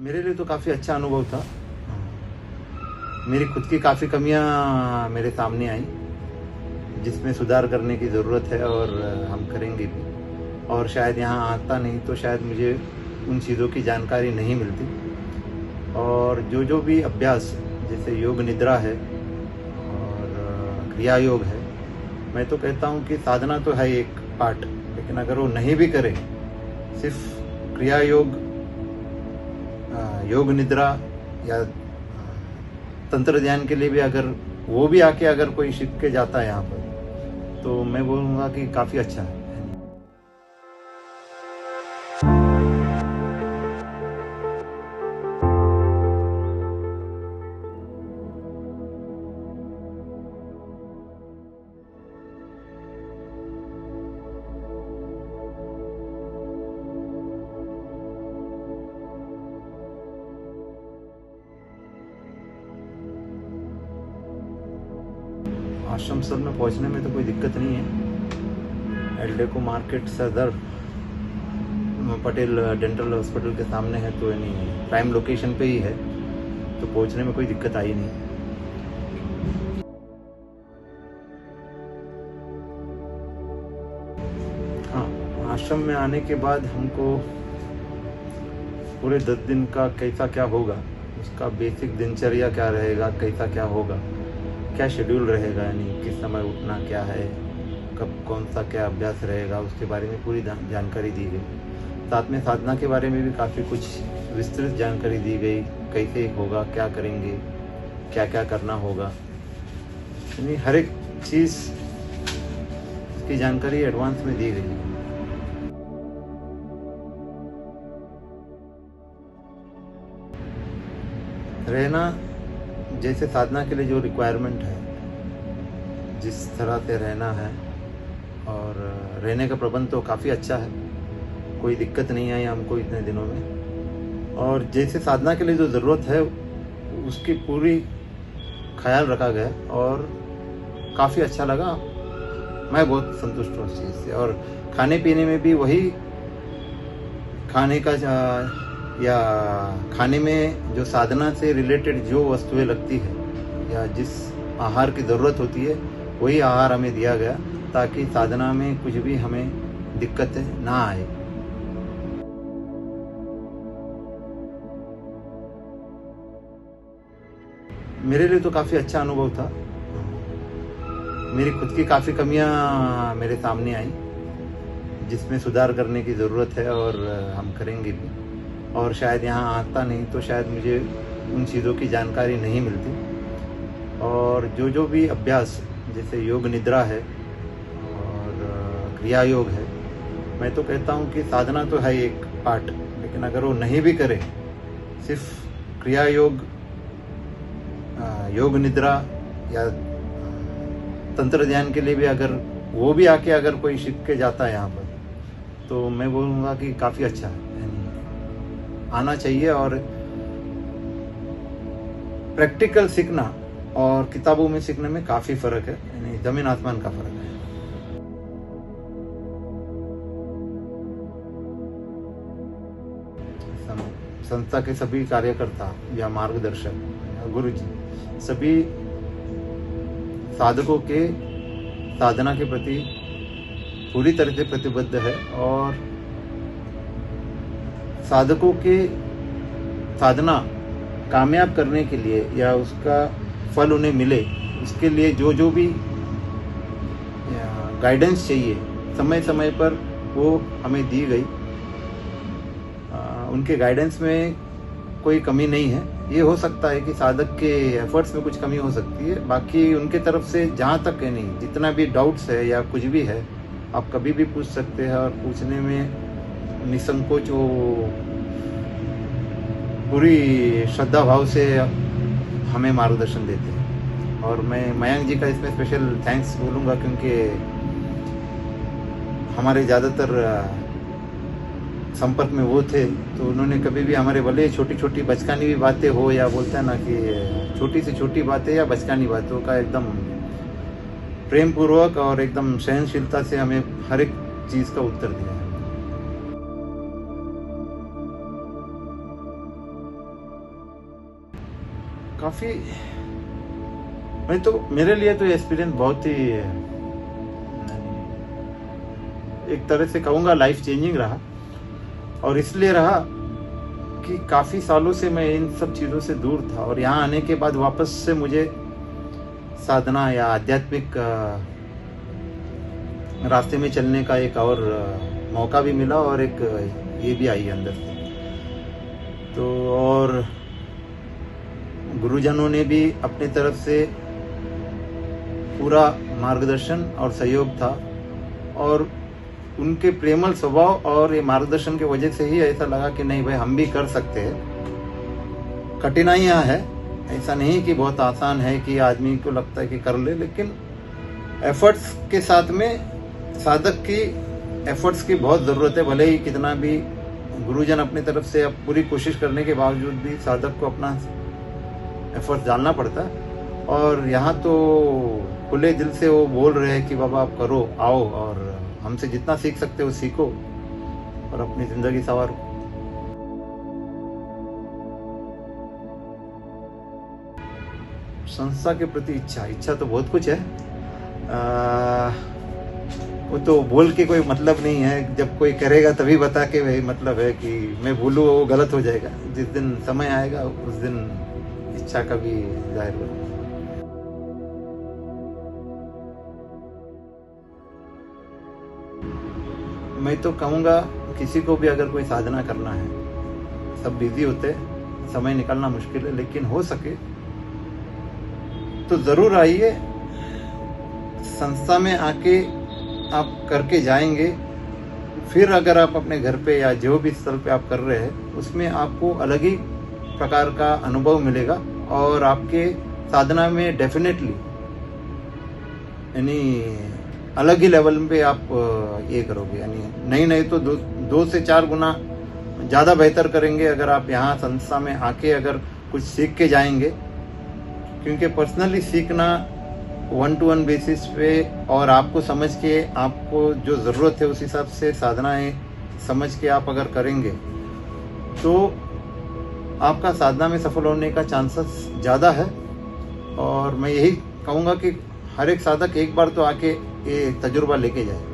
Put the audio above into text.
मेरे लिए तो काफ़ी अच्छा अनुभव था। मेरी खुद की काफ़ी कमियां मेरे सामने आई, जिसमें सुधार करने की ज़रूरत है और हम करेंगे भी। और शायद यहाँ आता नहीं तो शायद मुझे उन चीज़ों की जानकारी नहीं मिलती। और जो जो भी अभ्यास, जैसे योग निद्रा है और क्रिया योग है, मैं तो कहता हूँ कि साधना तो है एक पार्ट, लेकिन अगर वो नहीं भी करे, सिर्फ क्रिया योग, योग निद्रा या तंत्र ध्यान के लिए भी अगर वो भी आके अगर कोई सीख के जाता है यहाँ पर, तो मैं बोलूँगा कि काफ़ी अच्छा है। आश्रम स्थल में पहुंचने में तो कोई दिक्कत नहीं है। एल्डेको मार्केट सदर पटेल डेंटल हॉस्पिटल के सामने है, तो यानी प्राइम लोकेशन पे ही है, तो पहुंचने में कोई दिक्कत आई नहीं। हाँ, आश्रम में आने के बाद हमको पूरे 10 दिन का कैसा क्या होगा, उसका बेसिक दिनचर्या क्या रहेगा, कैसा क्या होगा, क्या शेड्यूल रहेगा, यानी किस समय उठना क्या है, कब कौन सा क्या अभ्यास रहेगा, उसके बारे में पूरी जानकारी दी गई। साथ में साधना के बारे में भी काफ़ी कुछ विस्तृत जानकारी दी गई, कैसे होगा, क्या करेंगे, क्या क्या करना होगा, यानी हर एक चीज़ की जानकारी एडवांस में दी गई। रहना, जैसे साधना के लिए जो रिक्वायरमेंट है, जिस तरह से रहना है, और रहने का प्रबंध तो काफ़ी अच्छा है, कोई दिक्कत नहीं आई हमको इतने दिनों में। और जैसे साधना के लिए जो ज़रूरत है उसकी पूरी ख्याल रखा गया और काफ़ी अच्छा लगा। मैं बहुत संतुष्ट हूँ उस चीज़ से। और खाने पीने में भी वही खाने का या खाने में जो साधना से रिलेटेड जो वस्तुएं लगती है या जिस आहार की ज़रूरत होती है, वही आहार हमें दिया गया, ताकि साधना में कुछ भी हमें दिक्कतें ना आए। मेरे लिए तो काफ़ी अच्छा अनुभव था। मेरी खुद की काफ़ी कमियां मेरे सामने आई, जिसमें सुधार करने की ज़रूरत है और हम करेंगे भी। और शायद यहाँ आता नहीं तो शायद मुझे उन चीज़ों की जानकारी नहीं मिलती। और जो जो भी अभ्यास, जैसे योग निद्रा है और क्रिया योग है, मैं तो कहता हूँ कि साधना तो है एक पार्ट, लेकिन अगर वो नहीं भी करे, सिर्फ क्रिया योग, योग निद्रा या तंत्र ध्यान के लिए भी अगर वो भी आके अगर कोई सीख के जाता है यहाँ पर, तो मैं बोलूँगा कि काफ़ी अच्छा है, आना चाहिए। और प्रैक्टिकल सीखना और किताबों में सीखने में काफ़ी फ़र्क है, यानी ज़मीन आसमान का फ़र्क है। संस्था के सभी कार्यकर्ता या मार्गदर्शक या गुरुजी सभी साधकों के साधना के प्रति पूरी तरह से प्रतिबद्ध है, और साधकों के साधना कामयाब करने के लिए या उसका फल उन्हें मिले, उसके लिए जो जो भी गाइडेंस चाहिए समय समय पर वो हमें दी गई। उनके गाइडेंस में कोई कमी नहीं है। ये हो सकता है कि साधक के एफर्ट्स में कुछ कमी हो सकती है, बाकी उनके तरफ से जहाँ तक है नहीं, जितना भी डाउट्स है या कुछ भी है, आप कभी भी पूछ सकते हैं। और पूछने में निसंकोच वो पूरी श्रद्धा भाव से हमें मार्गदर्शन देते हैं। और मैं मयंक जी का इसमें स्पेशल थैंक्स बोलूँगा, क्योंकि हमारे ज़्यादातर संपर्क में वो थे, तो उन्होंने कभी भी हमारे, भले छोटी छोटी बचकानी भी बातें हो, या बोलते हैं ना कि छोटी से छोटी बातें या बचकानी बातों का एकदम प्रेम पूर्वक और एकदम सहनशीलता से हमें हर एक चीज़ का उत्तर दिया है। काफ़ी मैं तो मेरे लिए तो ये एक्सपीरियंस बहुत ही एक तरह से कहूँगा लाइफ चेंजिंग रहा। और इसलिए रहा कि काफ़ी सालों से मैं इन सब चीज़ों से दूर था, और यहाँ आने के बाद वापस से मुझे साधना या आध्यात्मिक रास्ते में चलने का एक और मौका भी मिला, और एक ये भी आई अंदर से। तो और गुरुजनों ने भी अपनी तरफ से पूरा मार्गदर्शन और सहयोग था, और उनके प्रेमल स्वभाव और ये मार्गदर्शन की वजह से ही ऐसा लगा कि नहीं भाई हम भी कर सकते हैं। कठिनाइयाँ है, ऐसा नहीं कि बहुत आसान है कि आदमी को लगता है कि कर ले, लेकिन एफर्ट्स के साथ में साधक की एफर्ट्स की बहुत ज़रूरत है। भले ही कितना भी गुरुजन अपनी तरफ से अब पूरी कोशिश करने के बावजूद भी साधक को अपना एफर्ट डालना पड़ता है। और यहाँ तो खुले दिल से वो बोल रहे हैं कि बाबा आप करो, आओ, और हमसे जितना सीख सकते हो सीखो और अपनी ज़िंदगी संवारो। संस्था के प्रति इच्छा तो बहुत कुछ है। वो तो बोल के कोई मतलब नहीं है, जब कोई करेगा तभी बता के वही मतलब है कि मैं बोलूँ वो गलत हो जाएगा। जिस दिन समय आएगा उस दिन इच्छा का भी जाहिर होगा। मैं तो कहूँगा किसी को भी अगर कोई साधना करना है, सब बिजी होते, समय निकालना मुश्किल है, लेकिन हो सके तो ज़रूर आइए। संस्था में आके आप करके जाएंगे, फिर अगर आप अपने घर पे या जो भी स्थल पे आप कर रहे हैं उसमें आपको अलग ही प्रकार का अनुभव मिलेगा, और आपके साधना में डेफिनेटली यानी अलग ही लेवल पे आप ये करोगे, यानी नहीं तो 2 से 4 गुना ज़्यादा बेहतर करेंगे अगर आप यहाँ संस्था में आके अगर कुछ सीख के जाएंगे। क्योंकि पर्सनली सीखना 1-to-1 बेसिस पे और आपको समझ के आपको जो ज़रूरत है उस हिसाब से साधनाएं समझ के आप अगर करेंगे तो आपका साधना में सफल होने का चांसेस ज़्यादा है। और मैं यही कहूँगा कि हर एक साधक एक बार तो आके ये तजुर्बा लेके जाए।